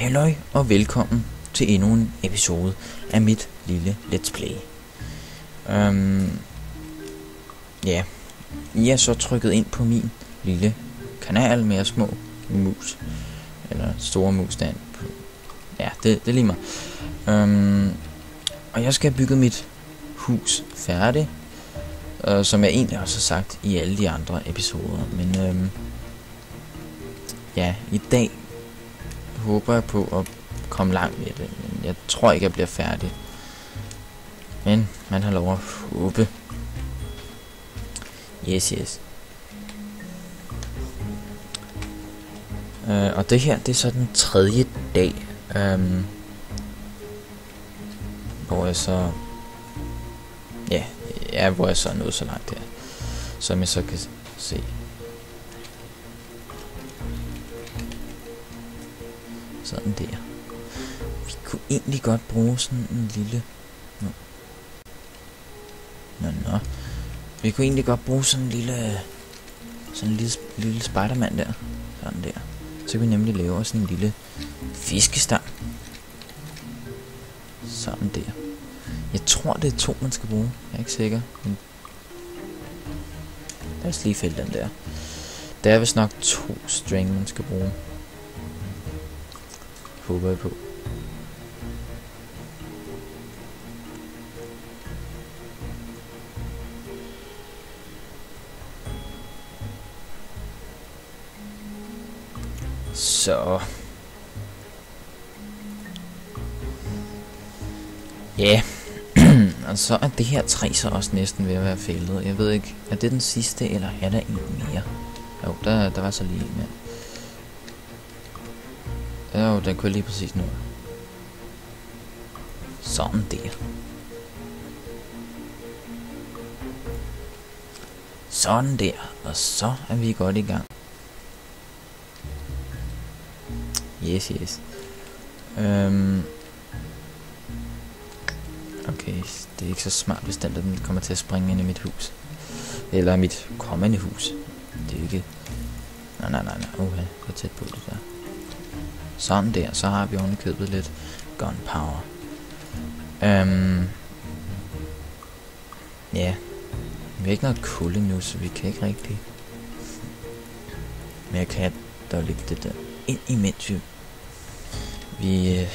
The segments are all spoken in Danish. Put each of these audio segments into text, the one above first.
Halløj og velkommen til endnu en episode af mit lille Let's Play. Ja, I er så trykket ind på min lille kanal med små mus, eller store mus derinde. Ja, det er lige mig. Og jeg skal have bygget mit hus færdigt, som jeg egentlig også har sagt i alle de andre episoder. Men ja, i dag håber jeg på at komme langt med det, men jeg tror ikke jeg bliver færdig. Men man har lov at håbe. Yes. Og det her, det er så den tredje dag, hvor jeg så hvor jeg så er nået så langt her, som jeg så kan se. Sådan der. Vi kunne egentlig godt bruge sådan en lille... Nå. Vi kunne egentlig godt bruge sådan en lille Spiderman der. Sådan der. Så kan vi nemlig lave sådan en lille fiskestang. Sådan der. Jeg tror det er 2 man skal bruge. Jeg er ikke sikker. Men lad os lige fælde den der. Der er vist nok 2 string man skal bruge. Håber jeg på. Så. Ja. Og så er det her træ så også næsten ved at være fældet. Jeg ved ikke, er det den sidste, eller er der en mere? Jo, der var så lige en mere. Jo, den kunne lige præcis nu. Sådan der. Sådan der. Og så er vi godt i gang. Yes. Okay, det er ikke så smart bestemt, at den kommer til at springe ind i mit hus. Eller mit kommende hus. Det er ikke... Nej. Okay, gå tæt på det der. Sådan der, så har vi oven i købet lidt gunpowder. Ja. Vi har ikke noget kul endnu, så vi kan ikke rigtig... Men jeg kan da lægge det der ind imens vi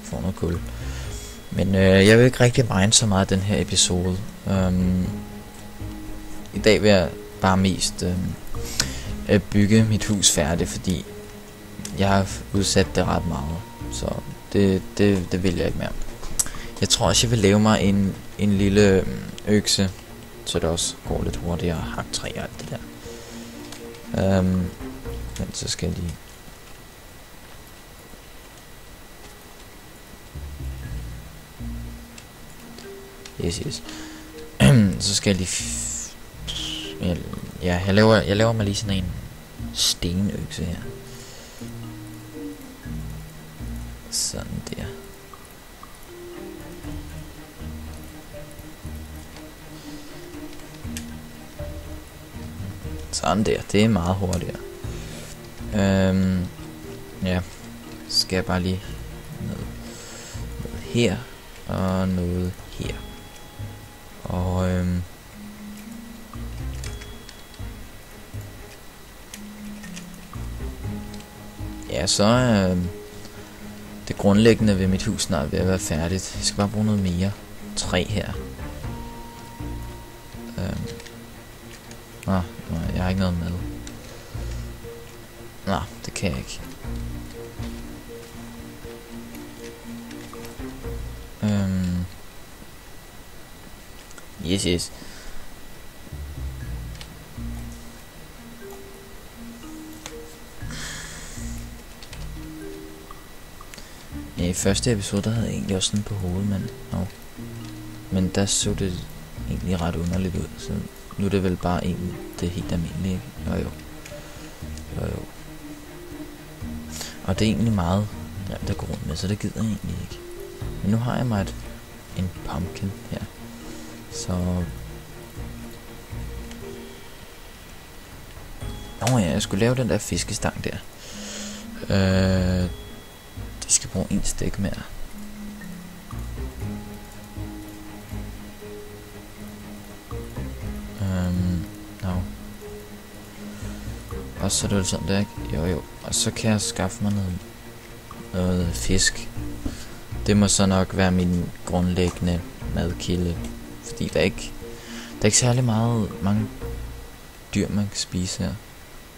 får noget kul. Men jeg vil ikke rigtig regne så meget den her episode. I dag vil jeg bare mest bygge mit hus færdigt, fordi jeg har udsat det ret meget. Så det vil jeg ikke mere. Jeg tror også jeg vil lave mig en lille økse, så det også går lidt hurtigere at hakke træ og alt det der. Men så skal jeg lige... Yes. Så skal jeg lige... Jeg laver mig lige sådan en stenøkse her. Sådan der. Sådan der, det er meget hurtigere. Ja, skal jeg bare lige noget her og noget her. Og ja, så det grundlæggende ved mit hus snart ved at være færdigt. Jeg skal bare bruge noget mere træ her. Jeg har ikke noget mad. Nå, det kan jeg ikke. Yes. Ja, i første episode, der havde jeg egentlig også sådan på hovedet, men der så det egentlig ret underligt ud, så nu er det vel bare egentlig det helt almindelige, ikke? Jo. Og det er egentlig meget, der går rundt med, så det gider jeg egentlig ikke. Men nu har jeg mig en pumpkin her, så... Nå ja, jeg skulle lave den der fiskestang der. De skal bruge en stik mere. No. Og så er det sådan der, ikke? Jo. Og så kan jeg skaffe mig noget fisk. Det må så nok være min grundlæggende madkilde. Fordi der er ikke særlig mange dyr, man kan spise her.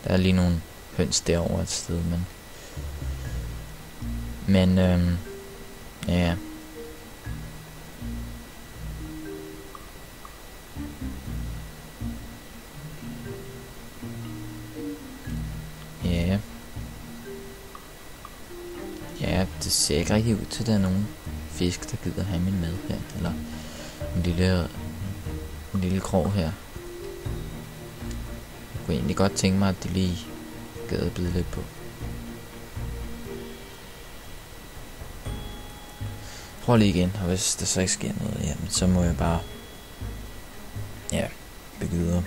Der er lige nogle høns derovre et sted, men ja. Ja, det ser ikke rigtig ud til, at der er nogen fisk, der gider have min mad her. Eller en lille krog her. Jeg kunne egentlig godt tænke mig, at de lige gad at bide lidt på. Prøv lige igen, og hvis der så ikke sker noget, jamen, så må jeg bare bygge videre.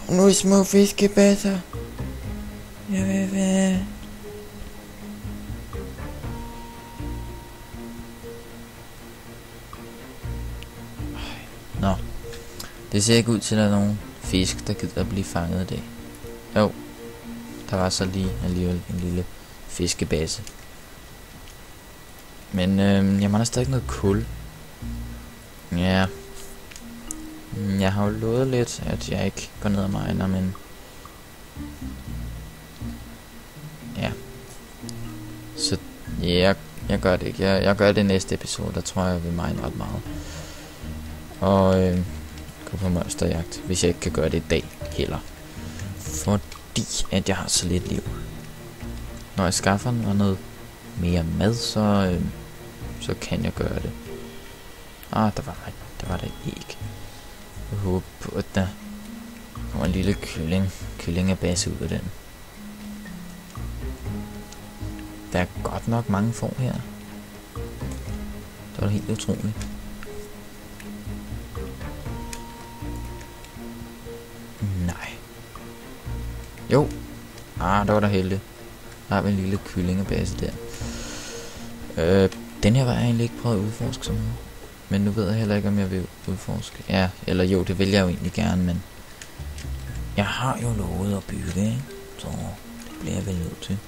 Kom nu, små fiskebasser. Jeg vil være. Nå. Det ser ikke ud til, at der er nogen fisk, der gider at blive fanget i dag. Jo. Der var så lige alligevel en lille fiskebase. Men jeg mangler stadig noget kul. Ja. Jeg har jo lovet lidt, at jeg ikke går ned og miner, men ja. Så ja, jeg gør det ikke. Jeg gør det i næste episode. Der tror jeg vil mine ret meget. Og gå på monsterjagt, hvis jeg ikke kan gøre det i dag heller. Fordi at jeg har så lidt liv. Når jeg skaffer noget mere mad, så kan jeg gøre det. Der var der ikke. Jeg håber på, at der kommer en lille kyllingebasse ud af den. Der er godt nok mange får her. Det var helt utroligt. Nej. Jo. Der var der heldig. Der har vi en lille kyllingebase der. Den her var jeg egentlig ikke prøvet at udforske så meget. Men nu ved jeg heller ikke, om jeg vil udforske. Ja, eller jo, det vil jeg jo egentlig gerne, men jeg har jo lovet at bygge, ikke? Så det bliver jeg vel nødt til.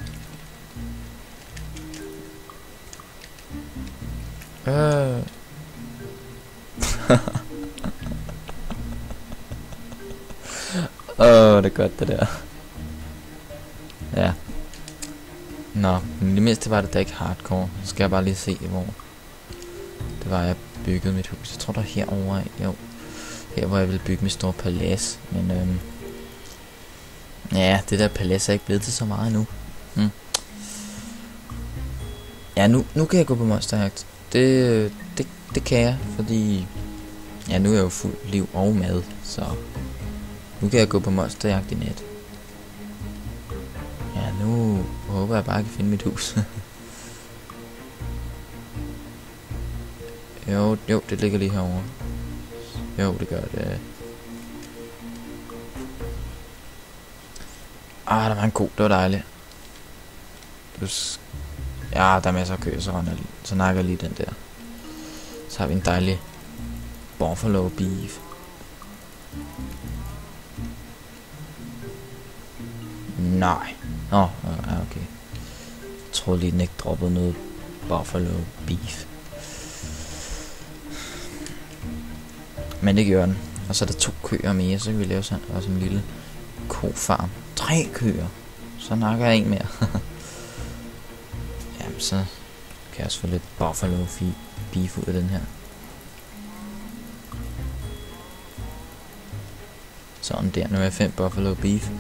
Det er godt det der. Ja. Nå, men det mindste var det da ikke hardcore. Så skal jeg bare lige se, hvor det var, jeg byggede mit hus. Jeg tror, der er herovre. Jo. Her, hvor jeg ville bygge mit store palads. Men ja, det der palads er ikke blevet til så meget endnu. Ja, nu kan jeg gå på monsterjagt. Det kan jeg, fordi ja, nu er jeg jo fuld liv og mad, så nu kan jeg gå på monsterjagt i nat. Ja, nu håber jeg bare, at jeg kan finde mit hus. jo, det ligger lige herovre. Jo, det gør det. Der var en ko, det var dejligt. Ja, der er masser af køer, så nakker jeg lige den der. Så har vi en dejlig buffalo beef. Nej. Okay. Jeg troede lige, den ikke droppede noget buffalo beef. Men det gjorde den. Og så er der 2 køer mere, så kan vi lave sådan også en lille kofarm. 3 køer. Så nakker jeg en mere. Jamen, så kan jeg også få lidt buffalo beef ud af den her. Sådan der. Nu er jeg 5 buffalo beef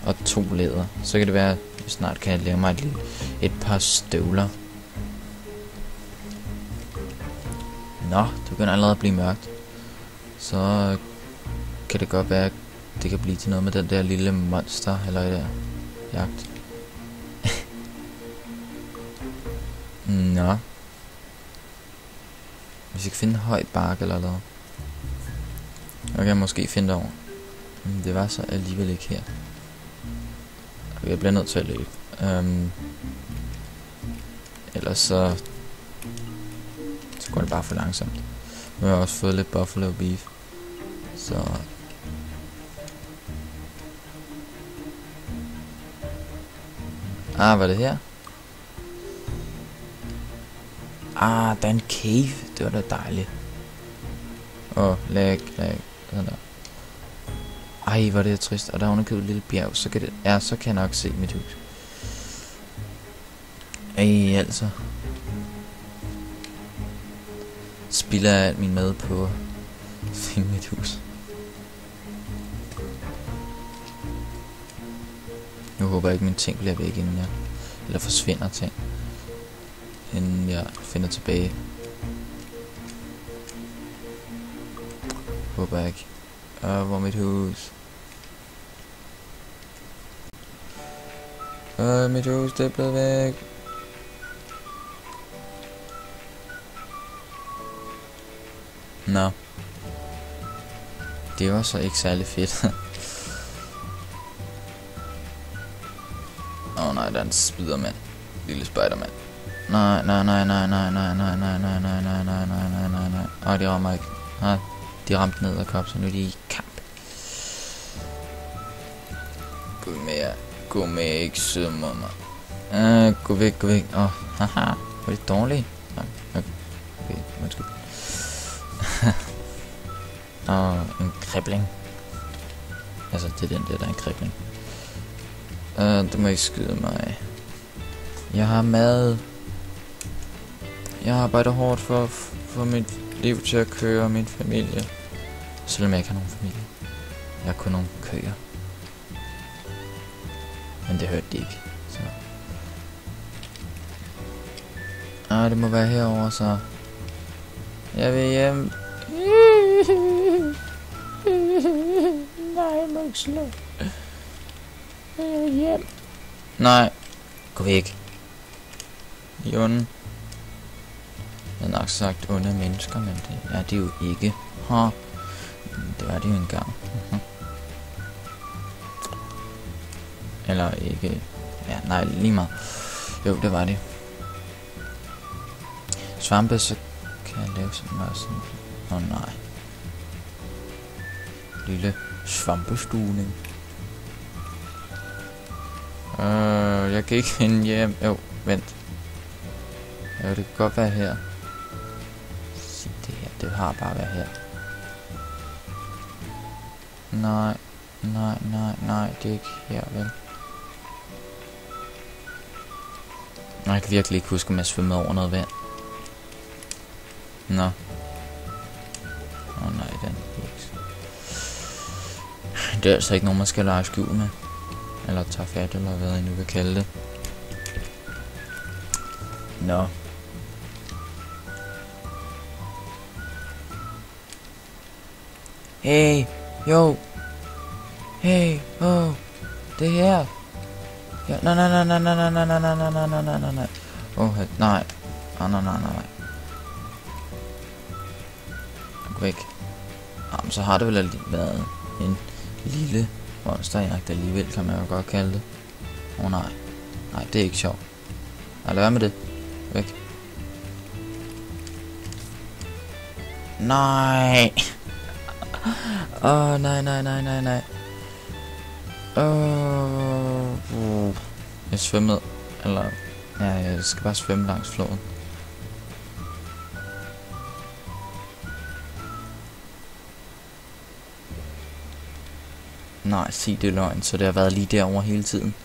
og 2 læder. Så kan det være, at jeg snart kan lave mig et par støvler. Nå, det begynder allerede at blive mørkt. Så kan det godt være, at det kan blive til noget med den der lille monster eller der jagt. Nå. Hvis jeg kan finde en høj bark eller noget. Så kan jeg måske finde det over. Men det var så alligevel ikke her. Okay, jeg bliver nødt til at løbe. Ellers så går det bare for langsomt. Nu har jeg også fået lidt buffalo beef. Så hvad er det her? Der er en cave. Det var da dejligt. Lag. Sådan der. Ej, hvor er det trist. Og der er underkøbet et lille bjerg. Så kan så kan jeg nok se mit hus. Altså. Spilder jeg alt min mad på at finde mit hus. Nu håber jeg ikke, min ting bliver væk inden jeg... Eller forsvinder ting. Inden jeg finder tilbage. Håber jeg ikke. Hvor er mit hus? Mit hus, det er blevet væk. Nå. Det var så ikke særlig fedt. Nej, der er en spidermand. Lille spidermand. Nej. De rammer ikke. Nej, de ramte ned og kop, så nu er de i kamp. Gå med, ikke sømmer mig. Gå væk. Haha, var det dårligt? Okay, undskyld. En kribling. Altså, det er den der er en kribling. Du må ikke skyde mig. Jeg har mad. Jeg arbejder hårdt for mit liv til at køre min familie. Selvom jeg ikke har nogen familie. Jeg har kun nogle køer. Men det hørte de ikke. Så. Det må være herover så. Jeg vil hjem. Nej, jeg må ikke slå. Jeg vil hjem. Nej. Gå væk. De onde. Jeg har nok sagt onde mennesker, men det er de jo ikke. Det var de jo engang. Eller ikke. Ja, nej, lige meget. Jo, det var det. Svampe, så kan jeg lave sådan noget sådan. Nej. Lille svampestuning. Jeg kan ikke finde hjem. Jo, vent. Det kan godt være her. Se det her, det har bare været her. Nej, det er ikke her, vel? Nej, jeg kan virkelig ikke huske, om jeg svømmede over noget vand. Nå. Nej, den ikke. Det er altså ikke nogen, man skal lege skjul med. Eller tage fat, eller hvad jeg nu vil kalde det. Nå. Hey, jo. Hey, det her. Ja, nej. Nej. Gå væk. Men så har det vel været en lille monsterjagt alligevel, kan man jo godt kalde det. Nej. Nej, det er ikke sjovt. Lad være med det. Væk. Nej. Nej. Jeg svømmede. Eller... Ja, jeg skal bare svømme langs floden. Nej, sig det er løgn, så det har været lige derovre hele tiden.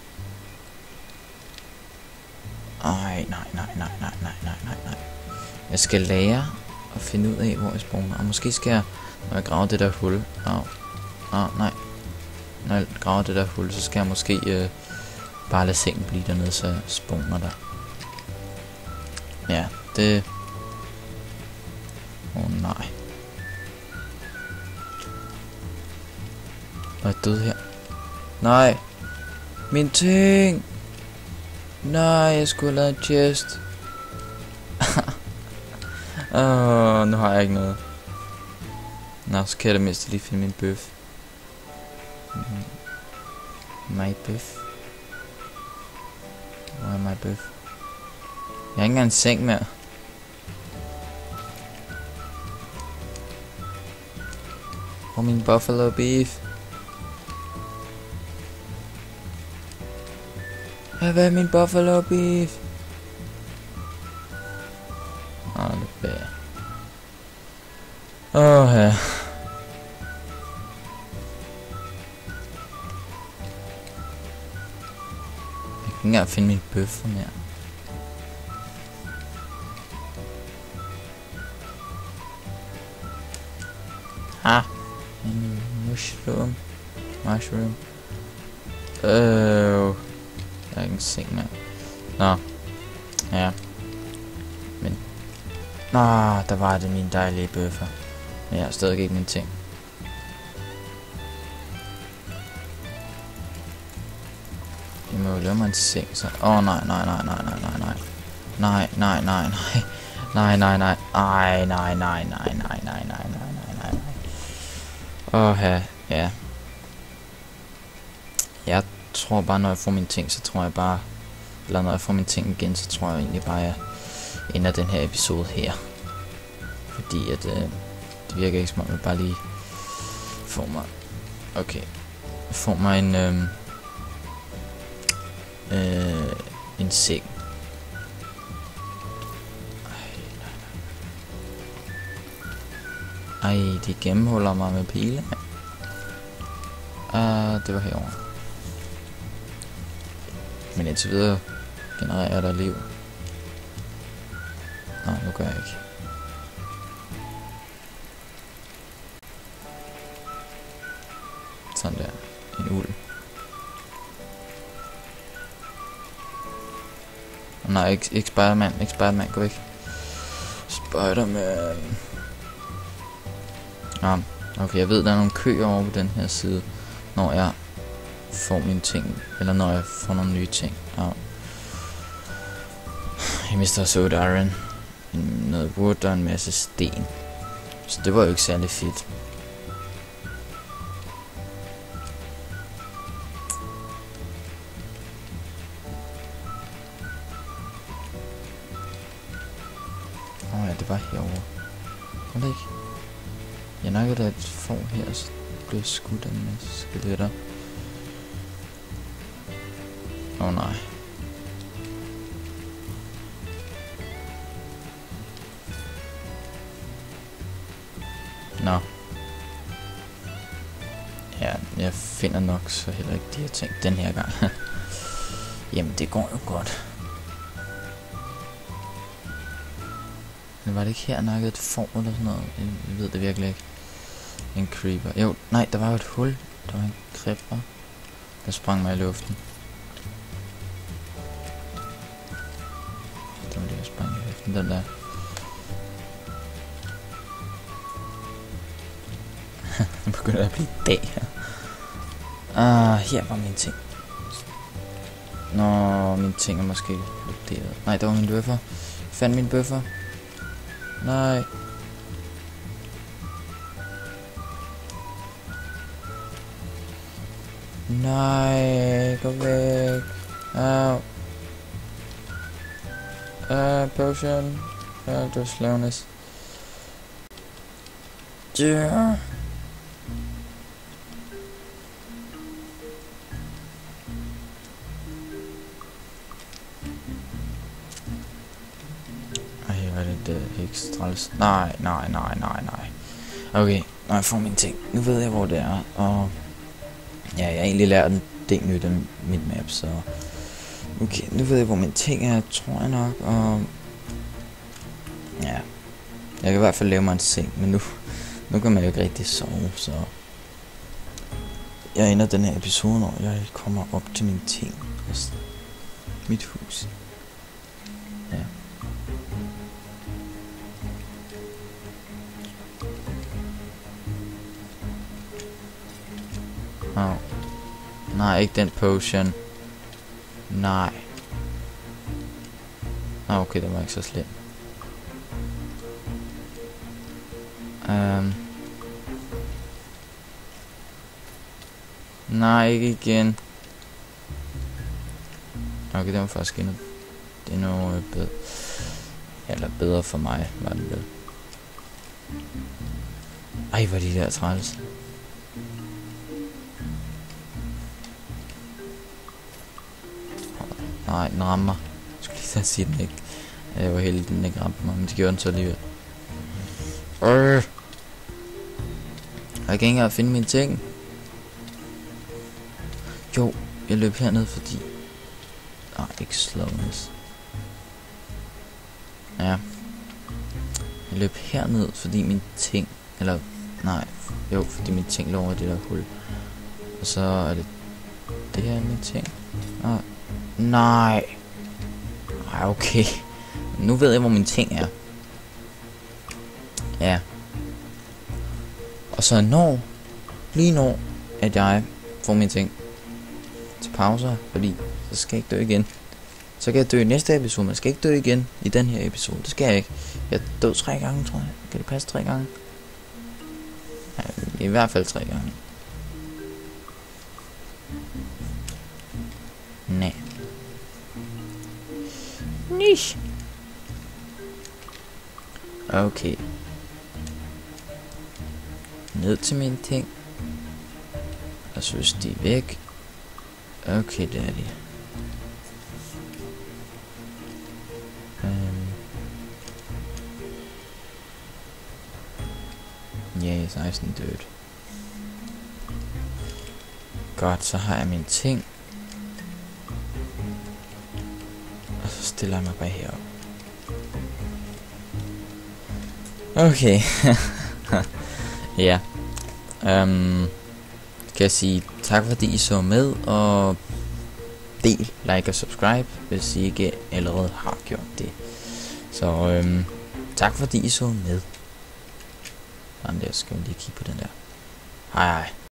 Nej. Jeg skal lære at finde ud af, hvor jeg spawner. Og måske skal jeg, når jeg graver det der hul. Nej. Når jeg graver det der hul, så skal jeg måske bare lade sengen blive dernede, så jeg spawner der. Ja, det... Nej. Og jeg døde her. Nej. Min ting. Nej, jeg skulle have lavet en chest. Nu har jeg ikke noget. Nå, så kan jeg da mindst lige finde min bøf. My bøf. Hvor er my bøf? Jeg har ikke engang en seng mere. Hvor er min buffalo beef? Ja, hvad er min buffalo beef? Det er bag. Ja. Jeg kan ikke engang finde min bøffer mere. Mushroom. Jeg har ikke en seng mere. Nå. Ja. Men. Der var det mine dejlige bøffer. Men jeg har stadig ikke mine ting. Jeg må jo lave mig en seng, så. Nej. Ja. Jeg tror bare, når jeg får mine ting, så tror jeg bare... Eller når jeg får mine ting igen, så tror jeg egentlig bare, jeg ender den her episode her. Fordi at... det virker ikke som om, jeg bare lige... får mig... Okay. Får mig en seng. Ej, de gennemholder mig med pile. Det var herovre. Men indtil videre genererer der liv. Nu gør jeg ikke. Sådan der. En uld. Nej, ikke Spiderman. Ikke Spiderman, gå væk. Spiderman. Okay, jeg ved, der er nogle køer over på den her side, når jeg får mine ting, eller når jeg får nogle nye ting. Jeg mister Sword Iron, noget wood og en masse sten, så det var jo ikke særlig fedt. Ja, det var herovre. Var det ikke? Jeg nakkede da et får her, så blev jeg skudt af en masse skeletter. Nej. Nå. Ja, jeg finder nok så heller ikke de her ting den her gang. Jamen, det går jo godt. Men var det ikke her nakket et får eller sådan noget? Jeg ved det virkelig ikke. En creeper. Jo, nej, der var jo et hul. Der var en creeper. Der sprang mig i luften. Der var det, jeg sprang i luften. Den der. Nu begynder at blive dag her. Her var mine ting. Mine ting er måske lukket. Nej, der var min bøffer. Fandt min bøffer. Nej. Nej, gå væk. Potion. Det var slowness. Yeah. Det er ikke træls. Nej. Okay, når jeg får mine ting. Nu ved jeg, hvor det er. Og ja, jeg har egentlig lært en del nyt af mit map, så okay, nu ved jeg, hvor mine ting er, tror jeg nok. Og ja, jeg kan i hvert fald lave mig en seng, men nu kan man jo ikke rigtig sove, så jeg ender den her episode, når jeg kommer op til mine ting. Mit hus. Ja. Nej, ikke den potion. Nej. Okay, det var ikke så slemt. Nej, ikke igen. Okay, det var faktisk endnu. Det er noget bedre. Eller bedre for mig, var det vel. Ej, hvor de der træls. Nej, den rammer. Jeg skulle lige da sige den ikke. Jeg var heldig, den ikke ramte mig, men det gjorde den så alligevel. Jeg kan ikke engang finde mine ting. Jo, jeg løb herned, fordi... Nej, ikke slowness. Ja. Jeg løb herned, fordi min ting... Eller... Nej. Jo, fordi min ting lå over det der hul. Og så er det her min ting. Nej. Ej, okay. Nu ved jeg, hvor min ting er. Ja. Og så lige når, at jeg får mine ting til pauser, fordi så skal jeg ikke dø igen. Så kan jeg dø i næste episode, men jeg skal ikke dø igen i den her episode. Det skal jeg ikke. Jeg døde 3 gange, tror jeg. Kan det passe 3 gange? Ja, i hvert fald 3 gange. Nej. Nish. Okay. Ned til mine ting. Og så hvis de er væk. Okay, det er de. Yes, nice and død. Godt, så har jeg mine ting. Og så stiller jeg mig bare herop. Okay. Ja. Kan jeg sige tak fordi I så med, og del, like og subscribe, hvis I ikke allerede har gjort det. Så tak fordi I så med. Sådan der, skal vi lige kigge på den der. Hej hej.